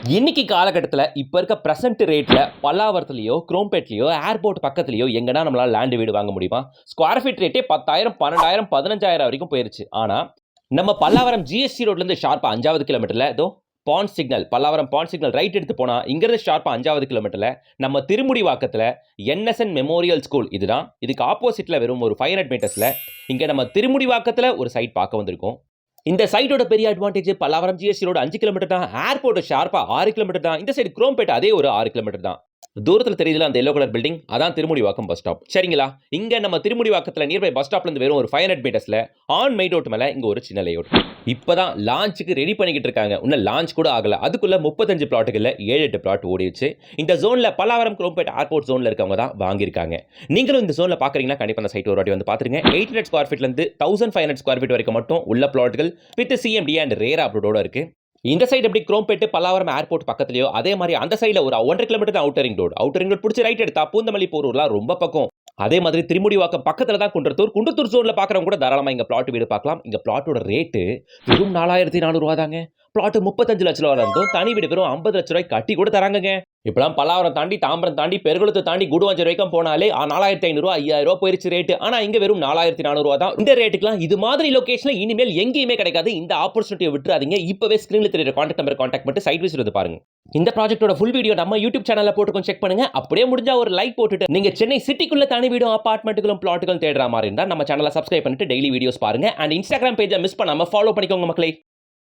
இன்னைக்கு காலகட்டத்தில் இப்போ இருக்க ப்ரெசென்ட் ரேட்டில் பல்லாவரத்துலையோ குரோம்பேட்லையோ ஏர்போர்ட் பக்கத்துலையோ எங்கன்னா நம்மளால் லேண்டு வீடு வாங்க முடியுமா? ஸ்கொயர் ஃபீட் ரேட்டே 10,000 12,000 15,000 வரைக்கும் போயிருச்சு. ஆனால் நம்ம பல்லாவரம் ஜிஎஸ்டி ரோட்லேருந்து ஷார்ப்பாக 5வது கிலோமீட்டரில் ஏதோ bond signal Pallavaram bond signal right எடுத்து போனால் இங்கேருந்து ஷார்ப்பாக 5வது கிலோமீட்டரில் நம்ம திருமுடிவாக்கத்தில் என்எஸ்என் மெமோரியல் ஸ்கூல் இதுதான். இதுக்கு ஆப்போசிட்டில் வெறும் ஒரு 500 மீட்டர்ஸில் இங்கே நம்ம திருமுடிவாக்கத்தில் ஒரு சைட் பார்க்க வந்திருக்கோம். இந்த சைட்டோட பெரிய advantage Pallavaram GST road 5 kilometre தான். ஏர்போர்ட் ஷார்ப்பா 6 கிலோமீட்டர் தான். இந்த சைடு குரோம்பேட் அதே ஒரு 6 கிலோமீட்டர் தான். தூரத்தில் தெரியுதுல அந்த எல்லோ கலர் பில்டிங், அதான் திருமுடிவாக்கம் பஸ் ஸ்டாப். சரிங்களா? இங்க நம்ம திருமுடிவாக்கத்தில் நியர்பை பஸ் ஸ்டாப்ல இருந்து வெறும் ஒரு 500 மீட்டர்ஸ்ல ஆன் மெயின் ரோட் மேல இங்க ஒரு சின்ன லேஅவுட். இப்பதான் லான்ச்சுக்கு ரெடி பண்ணிக்கிட்டு இருக்காங்க. இன்னும் லான்ச் கூட ஆகல. அதுக்குள்ள 35 பிளாட்டுகள்ல 7-8 பிளாட் ஓடிடுச்சு. இந்த ஜோன்ல பல்லாவரம் குரோம்பேட் ஏர்போர்ட் ஜோன்ல இருக்கவங்க தான் வாங்கியிருக்காங்க. நீங்களும் இந்த ஜோன்ல பாக்குறீங்கன்னா கண்டிப்பா அந்த சைட் ஒரு வாட்டி வந்து பாத்துருங்க. 800 ஸ்கொயர் ஃபீட்ல இருந்து 1500 ஸ்கொயர் ஃபீட் வரைக்கும் மட்டும் உள்ள பிளாட்டுகள் வித் சிஎம்டி அண்ட் ரேர் அப்ரூவோட இருக்கு. இந்த சைடு எப்படி குரோம்பேட்டு பல்லாவரம் ஏர்போர்ட் பக்கத்துலயோ அதே மாதிரி அந்த சைடில் ஒரு 1.5 கிலோமீட்டர் தான் அவுட்டர் ரிங் ரோடு பிடிச்சி ரைட் எடுத்தா பூந்தமல்லி போரூர்லாம் ரொம்ப பக்கம். அதே மாதிரி திருமுடிவாக்கம் பக்கத்தில் தான் குன்றத்தூர் ஜோனில் பார்க்குறவங்க கூட தாராளமாக இங்கே பிளாட் வீடு பார்க்கலாம். இங்கே பிளாட்டோட ரேட்டு வெறும் 4,400 ரூபா தாங்க. பிளாட் 35 லட்ச ரூபா இருந்தும் தனி வீடு வெறும் 50 லட்ச ரூபாய் கட்டி கூட தராங்க. இப்பெல்லாம் பல்லாவரம் தாண்டி தாம்பரம் தாண்டி பெருகுளத்தை தாண்டி குடுவாஞ்சல் வரைக்கும் போனாலே 4,500 5,000 போயிருச்சு ரேட்டு. ஆனா இங்க வெறும் 4,400 தான். இந்த ரேட்டுக்குலாம் இது மாதிரி லொகேஷன்ல இனிமேல் எங்கேயுமே கிடைக்காது. இந்த ஆப்பர்ச்சுனிட்டியை விட்டுறாதீங்க. இப்பவே ஸ்கிரீன்ல தெரியுற கான்டாக்ட் நம்பர் கான்டாக்ட் பண்ணிட்டு சைட் விசிட் வந்து பாருங்க. இந்த ப்ராஜெக்ட்டோட ஃபுல் வீடியோ நம்ம யூடியூப் சேனல்ல போட்டு செக் பண்ணுங்க. அப்படியே முடிஞ்சா ஒரு லைக் போட்டுட்டு நீங்க சென்னை சிட்டிக்குள்ள தனி வீடும் அபார்ட்மெண்ட்டுகளும் பிளாட்டுகளும் தேடுற மாதிரி இருந்தா நம்ம சேனலை சப்ஸ்கிரைப் பண்ணிட்டு டெய்லி வீடியோஸ் பாருங்க. அண்ட் இன்ஸ்டாகிராம் பேஜை மிஸ் பண்ணாம ஃபாலோ பண்ணிக்கோங்க மக்களே.